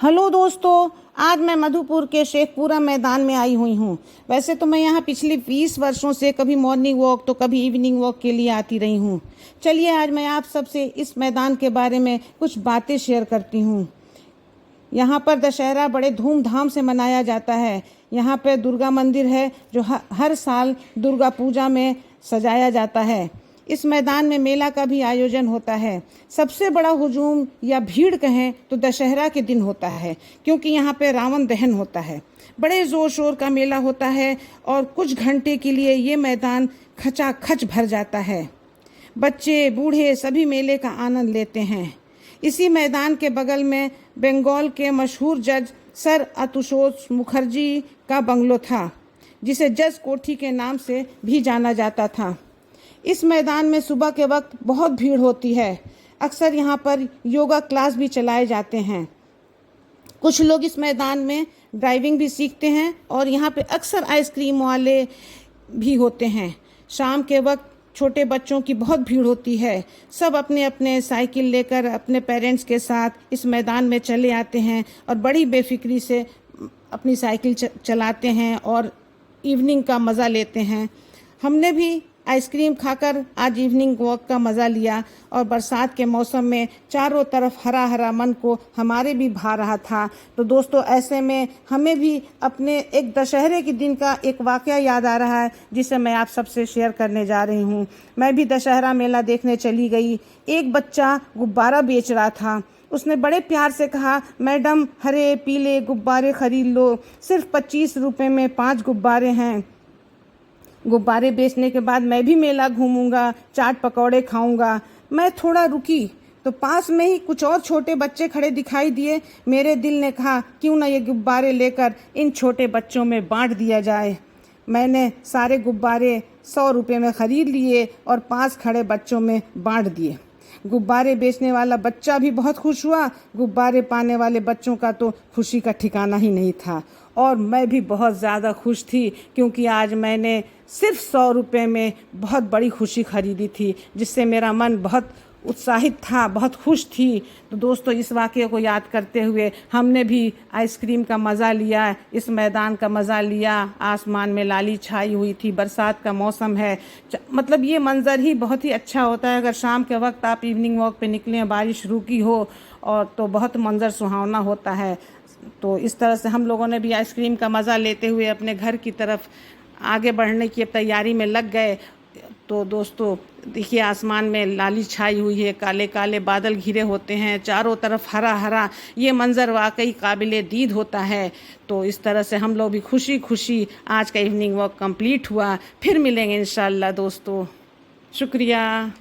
Hello दोस्तों, आज मैं मधुपुर के शेखपुरा मैदान में आई हुई हूँ। वैसे तो मैं यहाँ पिछले 20 वर्षों से कभी मॉर्निंग वॉक तो कभी इवनिंग वॉक के लिए आती रही हूँ। चलिए आज मैं आप सबसे इस मैदान के बारे में कुछ बातें शेयर करती हूँ। यहाँ पर दशहरा बड़े धूमधाम से मनाया जाता है। यहाँ पर दुर्गा मंदिर है जो हर साल दुर्गा पूजा में सजाया जाता है। इस मैदान में मेला का भी आयोजन होता है। सबसे बड़ा हुजूम या भीड़ कहें तो दशहरा के दिन होता है, क्योंकि यहाँ पे रावण दहन होता है। बड़े ज़ोर शोर का मेला होता है और कुछ घंटे के लिए ये मैदान खचाखच भर जाता है। बच्चे बूढ़े सभी मेले का आनंद लेते हैं। इसी मैदान के बगल में बंगाल के मशहूर जज सर आशुतोष मुखर्जी का बंगलो था, जिसे जज कोठी के नाम से भी जाना जाता था। इस मैदान में सुबह के वक्त बहुत भीड़ होती है। अक्सर यहाँ पर योगा क्लास भी चलाए जाते हैं। कुछ लोग इस मैदान में ड्राइविंग भी सीखते हैं और यहाँ पे अक्सर आइसक्रीम वाले भी होते हैं। शाम के वक्त छोटे बच्चों की बहुत भीड़ होती है। सब अपने अपने साइकिल लेकर अपने पेरेंट्स के साथ इस मैदान में चले आते हैं और बड़ी बेफिक्री से अपनी साइकिल चलाते हैं और इवनिंग का मज़ा लेते हैं। हमने भी आइसक्रीम खाकर आज इवनिंग वॉक का मज़ा लिया और बरसात के मौसम में चारों तरफ हरा हरा मन को हमारे भी भा रहा था। तो दोस्तों, ऐसे में हमें भी अपने एक दशहरे के दिन का एक वाक़या याद आ रहा है, जिसे मैं आप सबसे शेयर करने जा रही हूँ। मैं भी दशहरा मेला देखने चली गई। एक बच्चा गुब्बारा बेच रहा था। उसने बड़े प्यार से कहा, मैडम हरे पीले गुब्बारे खरीद लो, सिर्फ 25 रुपये में 5 गुब्बारे हैं। गुब्बारे बेचने के बाद मैं भी मेला घूमूंगा, चाट पकौड़े खाऊंगा। मैं थोड़ा रुकी तो पास में ही कुछ और छोटे बच्चे खड़े दिखाई दिए। मेरे दिल ने कहा, क्यों ना ये गुब्बारे लेकर इन छोटे बच्चों में बांट दिया जाए। मैंने सारे गुब्बारे 100 रुपये में ख़रीद लिए और 5 खड़े बच्चों में बांट दिए। गुब्बारे बेचने वाला बच्चा भी बहुत खुश हुआ। गुब्बारे पाने वाले बच्चों का तो खुशी का ठिकाना ही नहीं था। और मैं भी बहुत ज़्यादा खुश थी, क्योंकि आज मैंने सिर्फ 100 रुपये में बहुत बड़ी खुशी खरीदी थी, जिससे मेरा मन बहुत उत्साहित था, बहुत खुश थी। तो दोस्तों, इस वाक़ये को याद करते हुए हमने भी आइसक्रीम का मज़ा लिया, इस मैदान का मज़ा लिया। आसमान में लाली छाई हुई थी, बरसात का मौसम है। मतलब ये मंज़र ही बहुत ही अच्छा होता है। अगर शाम के वक्त आप इवनिंग वॉक पे निकलें, बारिश रुकी हो और तो बहुत मंज़र सुहावना होता है। तो इस तरह से हम लोगों ने भी आइसक्रीम का मज़ा लेते हुए अपने घर की तरफ आगे बढ़ने की तैयारी में लग गए। तो दोस्तों देखिए, आसमान में लाली छाई हुई है, काले काले बादल घिरे होते हैं, चारों तरफ हरा हरा। ये मंज़र वाकई काबिले दीद होता है। तो इस तरह से हम लोग भी खुशी खुशी आज का इवनिंग वॉक कंप्लीट हुआ। फिर मिलेंगे इंशाल्लाह दोस्तों। शुक्रिया।